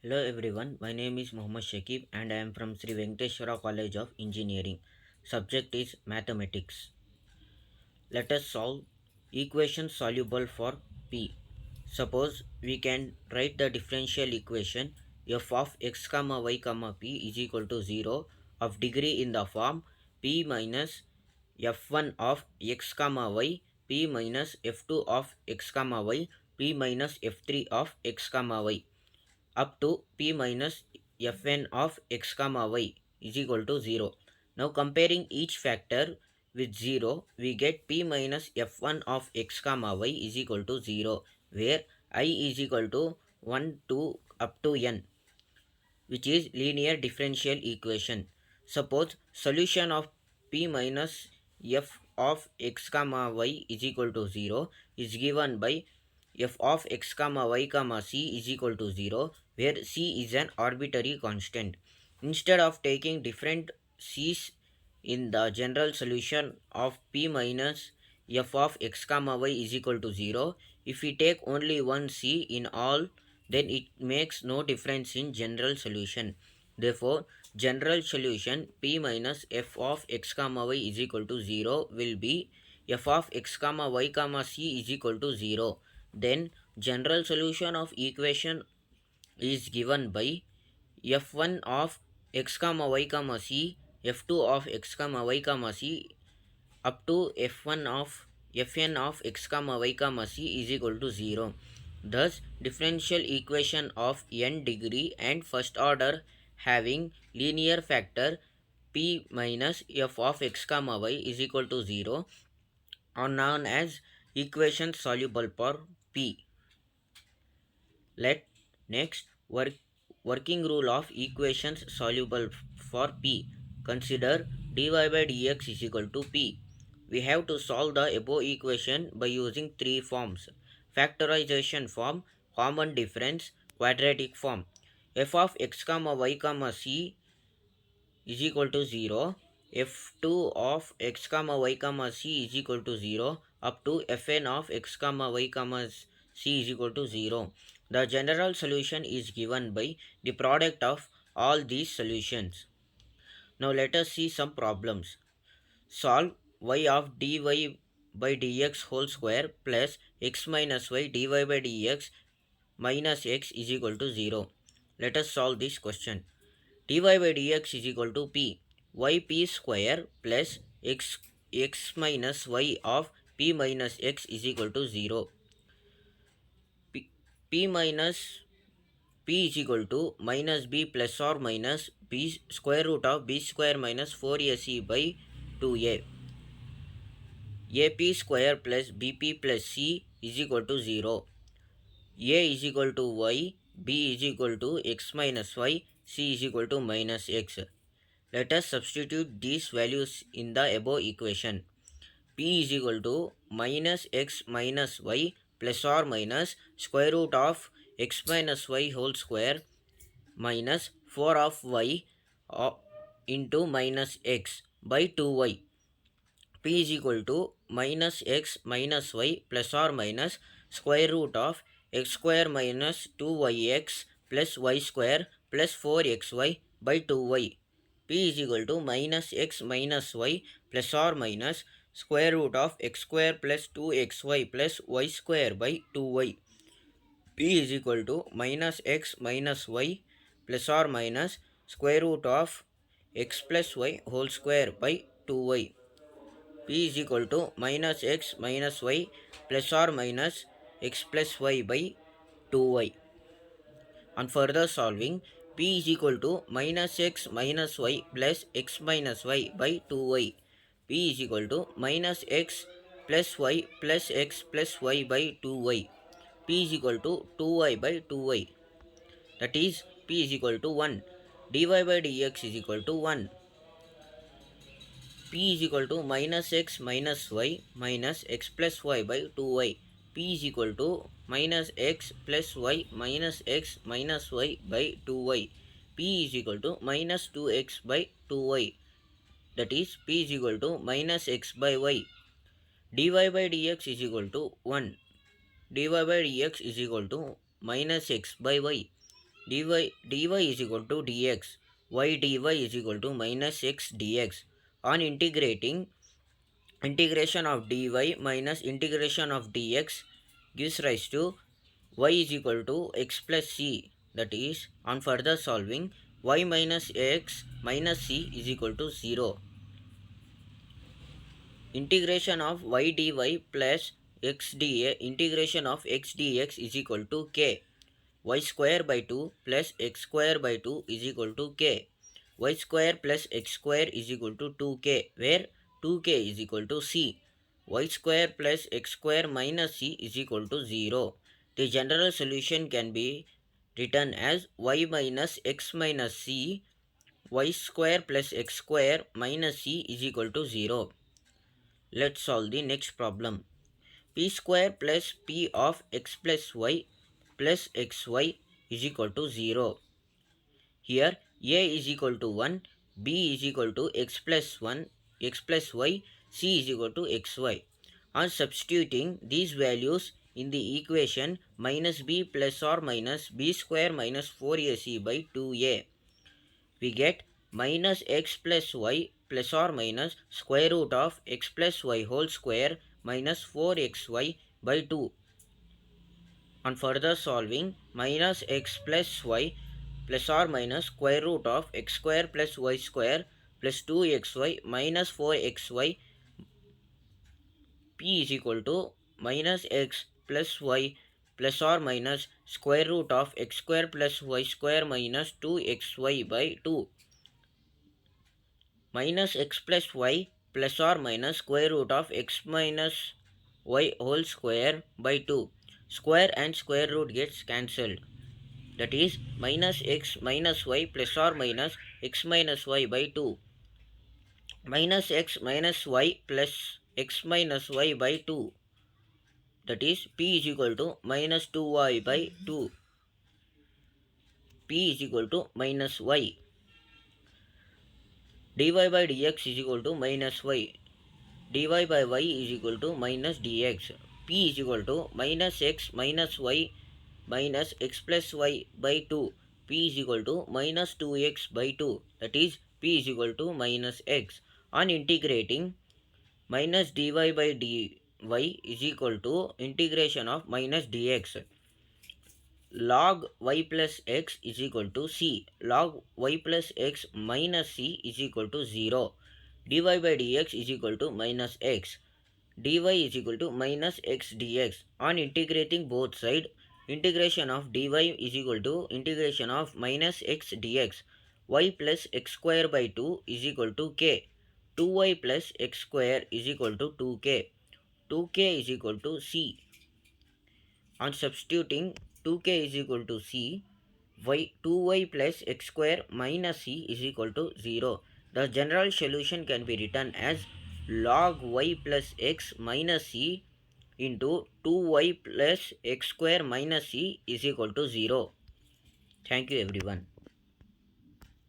Hello everyone, my name is Mohammad Shakib and I am from Sri Venkateshwara College of Engineering. Subject is Mathematics. Let us solve equation soluble for P. Suppose we can write the differential equation f of x comma y comma p is equal to 0 of degree in the form p minus f1 of x comma y p minus f2 of x comma y p minus f3 of x comma y up to p minus fn of x comma y is equal to 0. Now comparing each factor with 0, we get p minus f1 of x comma y is equal to 0, where I is equal to 1 to up to n, which is linear differential equation. Suppose solution of p minus f of x comma y is equal to 0 is given by f of x comma y comma c is equal to 0, where c is an arbitrary constant. Instead of taking different c's in the general solution of p minus f of x comma y is equal to 0, if we take only one c in all, then it makes no difference in general solution. Therefore, general solution p minus f of x comma y is equal to 0 will be f of x comma y comma c is equal to 0. Then general solution of equation is given by f1 of x comma y comma c, f2 of x comma y comma c up to f1 of fn of x comma y comma c is equal to 0. Thus, differential equation of n degree and first order having linear factor p minus f of x comma y is equal to 0 are known as equations soluble for p. Let next working rule of equations soluble for p. Consider dy by dx is equal to p. We have to solve the above equation by using three forms: factorization form, common difference, quadratic form. F of x comma y comma c is equal to 0, f2 of x comma y comma c is equal to 0 up to fn of x comma y comma c is equal to 0. The general solution is given by the product of all these solutions. Now let us see some problems. Solve y of dy by dx whole square plus x minus y dy by dx minus x is equal to 0. Let us solve this question. Dy by dx is equal to p yp square plus x minus y of p minus x is equal to 0. P minus p is equal to minus b plus or minus b square root of b square minus 4ac by 2a. ap square plus bp plus c is equal to 0. A is equal to y, b is equal to x minus y, c is equal to minus x. Let us substitute these values in the above equation. P is equal to minus x minus y plus or minus square root of x minus y whole square minus 4 of y into minus x by 2y. P is equal to minus x minus y plus or minus square root of x square minus 2yx plus y square plus 4xy by 2y. P is equal to minus x minus y plus or minus square root of x square plus 2xy plus y square by 2y. P is equal to minus x minus y plus or minus square root of x plus y whole square by 2y. P is equal to minus x minus y plus or minus x plus y by 2y. On further solving, p is equal to minus x minus y plus x minus y by 2y. P is equal to minus x plus y plus x plus y by 2y. P is equal to 2y by 2y. That is, p is equal to 1. dy by dx is equal to 1. P is equal to minus x minus y minus x plus y by 2y. P is equal to minus x plus y minus x minus y by 2y. P is equal to minus 2x by 2y. That is, P is equal to minus x by y. dy by dx is equal to 1. dy by dx is equal to minus x by y. dy is equal to dx, y dy is equal to minus x dx. On integrating, integration of dy minus integration of dx gives rise to y is equal to x plus c. That is, on further solving, y minus x minus c is equal to 0. Integration of y dy plus x dA, integration of x dx is equal to k. Y square by 2 plus x square by 2 is equal to k. Y square plus x square is equal to 2k, where 2k is equal to c. Y square plus x square minus c is equal to 0. The general solution can be written as y minus x minus c, y square plus x square minus c is equal to 0. Let's solve the next problem. P square plus p of x plus y plus xy is equal to 0. Here a is equal to 1, b is equal to x plus 1, x plus y, c is equal to xy. On substituting these values in the equation minus b plus or minus b square minus 4ac by 2a, we get minus x plus y plus or minus square root of x plus y whole square minus 4xy by 2. On further solving, minus x plus y plus or minus square root of x square plus y square plus 2xy minus 4xy, p is equal to minus x plus y plus or minus square root of x square plus y square minus 2xy by 2. Minus x plus y plus or minus square root of x minus y whole square by 2. Square and square root gets cancelled. That is minus x minus y plus or minus x minus y by 2. Minus x minus y plus x minus y by 2. That is p is equal to minus 2y by 2. P is equal to minus y. dy by dx is equal to minus y. dy by y is equal to minus dx. P is equal to minus x minus y minus x plus y by 2. P is equal to minus 2x by 2. That is, p is equal to minus x. On integrating, minus dy by dy is equal to integration of minus dx. Log y plus x is equal to c. Log y plus x minus c is equal to 0. dy by dx is equal to minus x. dy is equal to minus x dx. On integrating both sides, integration of dy is equal to integration of minus x dx. Y plus x square by 2 is equal to k. 2y plus x square is equal to 2k. 2k is equal to c. On substituting 2k is equal to c, 2y plus x square minus c is equal to 0. The general solution can be written as log y plus x minus c into 2y plus x square minus c is equal to 0. Thank you everyone.